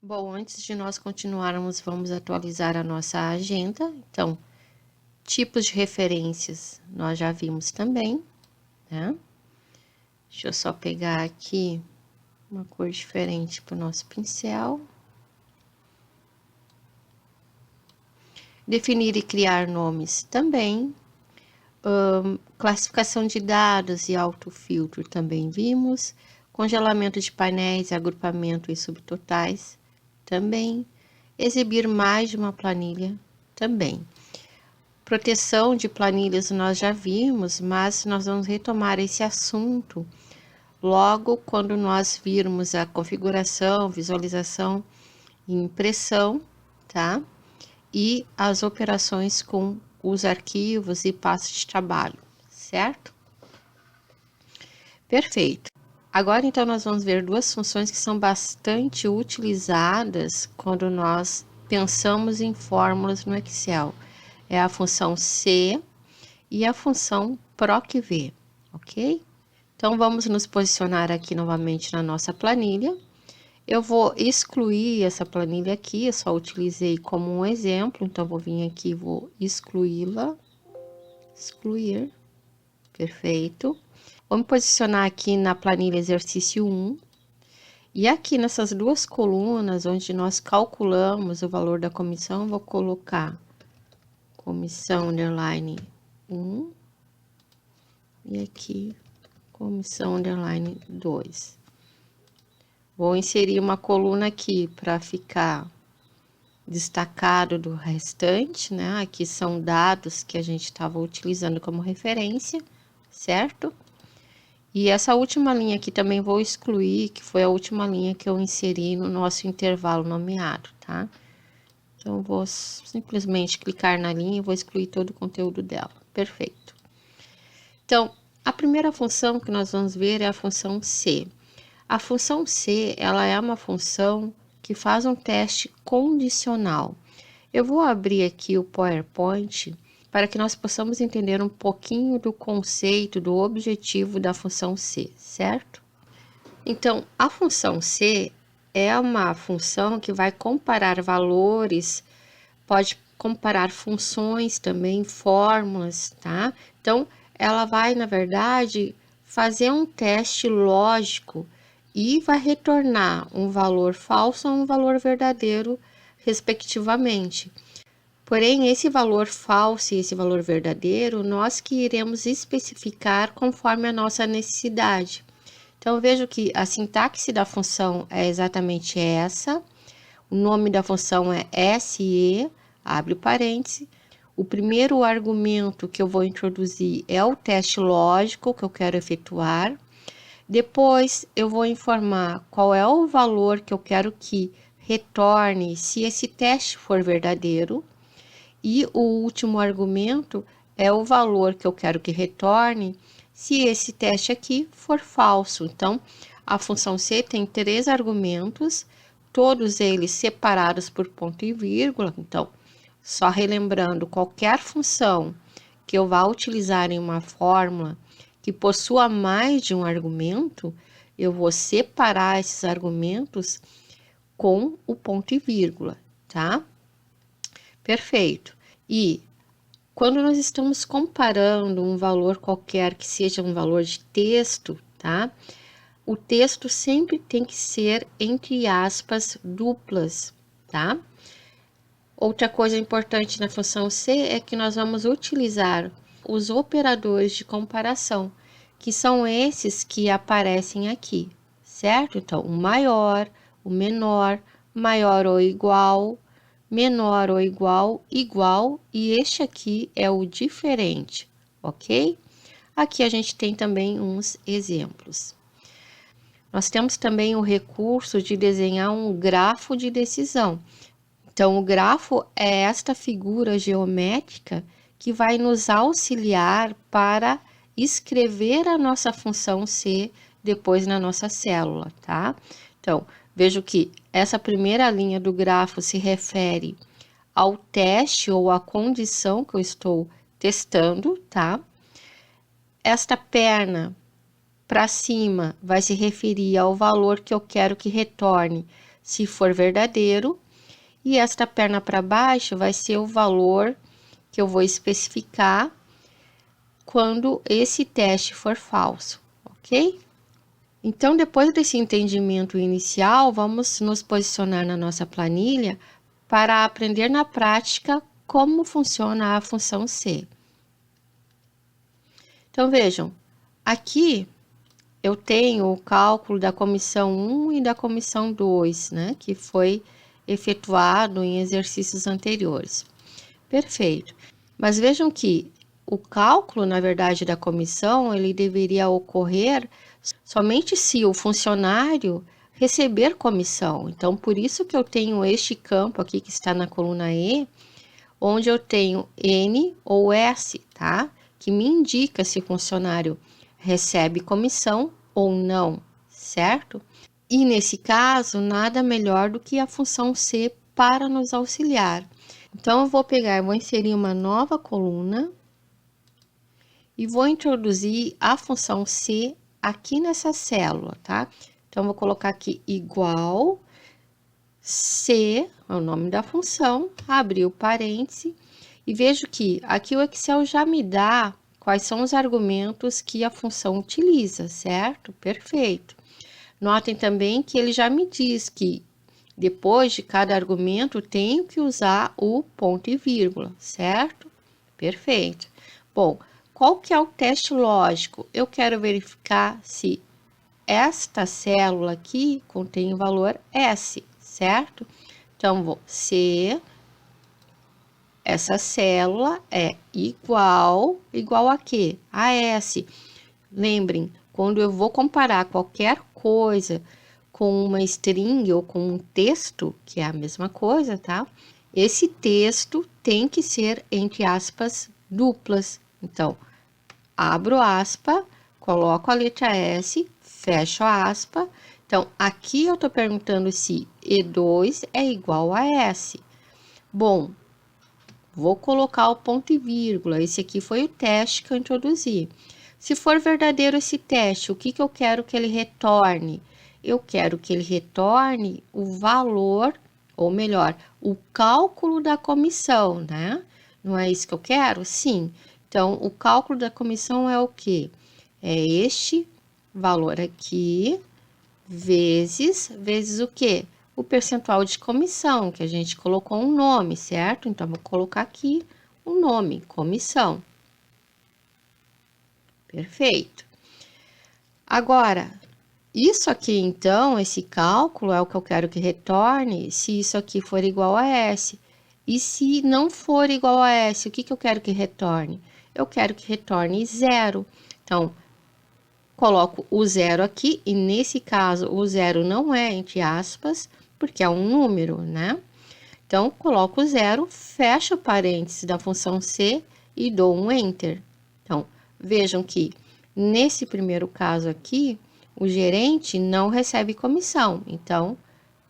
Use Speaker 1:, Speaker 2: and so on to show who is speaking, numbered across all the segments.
Speaker 1: Bom, antes de nós continuarmos, vamos atualizar a nossa agenda. Então, tipos de referências nós já vimos também, né? Deixa eu só pegar aqui uma cor diferente para o nosso pincel. Definir e criar nomes também. Classificação de dados e autofiltro também vimos. Congelamento de painéis, agrupamento e subtotais também. Exibir mais de uma planilha também. Proteção de planilhas nós já vimos, mas nós vamos retomar esse assunto logo quando nós virmos a configuração, visualização e impressão, tá? E as operações com os arquivos e passos de trabalho, certo? Perfeito. Agora, então, nós vamos ver duas funções que são bastante utilizadas quando nós pensamos em fórmulas no Excel. É a função C e a função PROC-V, ok? Então, vamos nos posicionar aqui novamente na nossa planilha. Eu vou excluir essa planilha aqui, eu só utilizei como um exemplo, então vou vir aqui e vou excluí-la. Excluir, perfeito. Vou me posicionar aqui na planilha exercício 1. E aqui nessas duas colunas, onde nós calculamos o valor da comissão, vou colocar comissão underline 1 e aqui comissão underline 2. Vou inserir uma coluna aqui para ficar destacado do restante, né? Aqui são dados que a gente estava utilizando como referência, certo? E essa última linha aqui também vou excluir, que foi a última linha que eu inseri no nosso intervalo nomeado, tá? Então, vou simplesmente clicar na linha e vou excluir todo o conteúdo dela. Perfeito. Então, a primeira função que nós vamos ver é a função C. A função C, ela é uma função que faz um teste condicional. Eu vou abrir aqui o PowerPoint para que nós possamos entender um pouquinho do conceito, do objetivo da função C, certo? Então, a função C é uma função que vai comparar valores, pode comparar funções também, fórmulas, tá? Então, ela vai, na verdade, fazer um teste lógico e vai retornar um valor falso ou um valor verdadeiro, respectivamente. Porém, esse valor falso e esse valor verdadeiro, nós que iremos especificar conforme a nossa necessidade. Então, vejo que a sintaxe da função é exatamente essa. O nome da função é SE, abre o parêntese. O primeiro argumento que eu vou introduzir é o teste lógico que eu quero efetuar. Depois, eu vou informar qual é o valor que eu quero que retorne se esse teste for verdadeiro. E o último argumento é o valor que eu quero que retorne se esse teste aqui for falso. Então, a função C tem 3 argumentos, todos eles separados por ponto e vírgula. Então, só relembrando, qualquer função que eu vá utilizar em uma fórmula que possua mais de um argumento, eu vou separar esses argumentos com o ponto e vírgula, tá? Perfeito. E quando nós estamos comparando um valor qualquer que seja um valor de texto, tá? O texto sempre tem que ser entre aspas duplas, tá? Outra coisa importante na função C é que nós vamos utilizar os operadores de comparação, que são esses que aparecem aqui, certo? Então, o maior, o menor, maior ou igual, menor ou igual, igual, e este aqui é o diferente, ok? Aqui a gente tem também uns exemplos. Nós temos também o recurso de desenhar um grafo de decisão. Então, o grafo é esta figura geométrica que vai nos auxiliar para escrever a nossa função C depois na nossa célula, tá? Então, vejo que essa primeira linha do grafo se refere ao teste ou à condição que eu estou testando, tá? Esta perna para cima vai se referir ao valor que eu quero que retorne se for verdadeiro, e esta perna para baixo vai ser o valor que eu vou especificar quando esse teste for falso, ok? Então, depois desse entendimento inicial, vamos nos posicionar na nossa planilha para aprender na prática como funciona a função C. Então, vejam, aqui eu tenho o cálculo da comissão 1 e da comissão 2, né, que foi efetuado em exercícios anteriores. Perfeito. Mas vejam que o cálculo, na verdade, da comissão, ele deveria ocorrer somente se o funcionário receber comissão. Então, por isso que eu tenho este campo aqui que está na coluna E, onde eu tenho N ou S, tá? Que me indica se o funcionário recebe comissão ou não, certo? E nesse caso, nada melhor do que a função C para nos auxiliar. Então, eu vou pegar, vou inserir uma nova coluna e vou introduzir a função C aqui nessa célula, tá? Então, vou colocar aqui igual C, é o nome da função, abrir o parêntese, e vejo que aqui o Excel já me dá quais são os argumentos que a função utiliza, certo? Perfeito. Notem também que ele já me diz que depois de cada argumento tenho que usar o ponto e vírgula, certo? Perfeito. Bom, qual que é o teste lógico? Eu quero verificar se esta célula aqui contém o valor S, certo? Então, vou se essa célula é igual a quê? A S. Lembrem, quando eu vou comparar qualquer coisa com uma string ou com um texto, que é a mesma coisa, tá? Esse texto tem que ser entre aspas duplas. Então, abro aspa, coloco a letra S, fecho a aspa. Então, aqui eu estou perguntando se E2 é igual a S. Bom, vou colocar o ponto e vírgula. Esse aqui foi o teste que eu introduzi. Se for verdadeiro esse teste, o que eu quero que ele retorne? Eu quero que ele retorne o valor, ou melhor, o cálculo da comissão, né? Não é isso que eu quero? Sim. Então, o cálculo da comissão é o quê? É este valor aqui, vezes o quê? O percentual de comissão, que a gente colocou um nome, certo? Então, vou colocar aqui o nome, comissão. Perfeito. Agora, isso aqui, então, esse cálculo é o que eu quero que retorne se isso aqui for igual a S. E se não for igual a S, o que eu quero que retorne? Eu quero que retorne zero. Então, coloco o zero aqui, e nesse caso, o zero não é entre aspas, porque é um número, né? Então, coloco o zero, fecho o parênteses da função C e dou um Enter. Então, vejam que nesse primeiro caso aqui, o gerente não recebe comissão, então,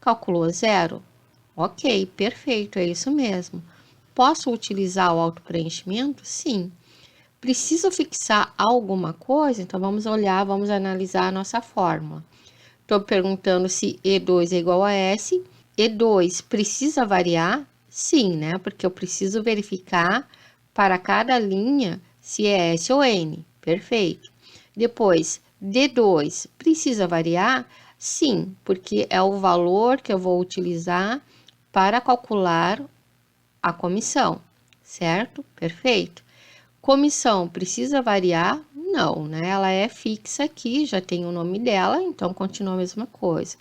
Speaker 1: calculou zero. Ok, perfeito, é isso mesmo. Posso utilizar o autopreenchimento? Sim. Preciso fixar alguma coisa? Então, vamos olhar, vamos analisar a nossa fórmula. Estou perguntando se E2 é igual a S. E2 precisa variar? Sim, né? Porque eu preciso verificar para cada linha se é S ou N. Perfeito. Depois, D2 precisa variar? Sim, porque é o valor que eu vou utilizar para calcular a comissão, certo? Perfeito. Comissão precisa variar? Não, né? Ela é fixa aqui, já tem o nome dela, então continua a mesma coisa.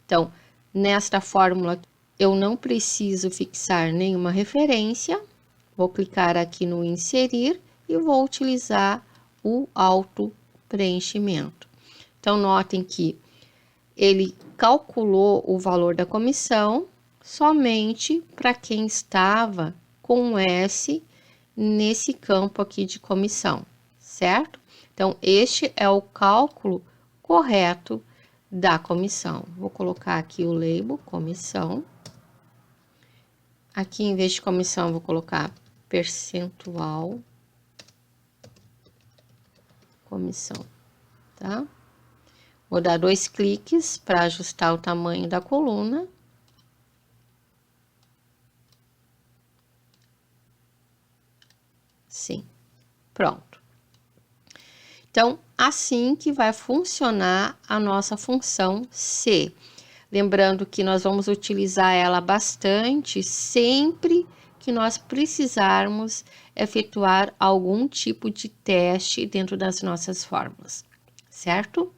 Speaker 1: Então, nesta fórmula, eu não preciso fixar nenhuma referência. Vou clicar aqui no inserir e vou utilizar o auto preenchimento. Então, notem que ele calculou o valor da comissão somente para quem estava com S nesse campo aqui de comissão, certo? Então, este é o cálculo correto da comissão. Vou colocar aqui o label, comissão. Aqui, em vez de comissão, vou colocar percentual, comissão, tá? Vou dar 2 cliques para ajustar o tamanho da coluna. Sim. Pronto. Então, assim que vai funcionar a nossa função C. Lembrando que nós vamos utilizar ela bastante sempre que nós precisarmos efetuar algum tipo de teste dentro das nossas fórmulas, certo?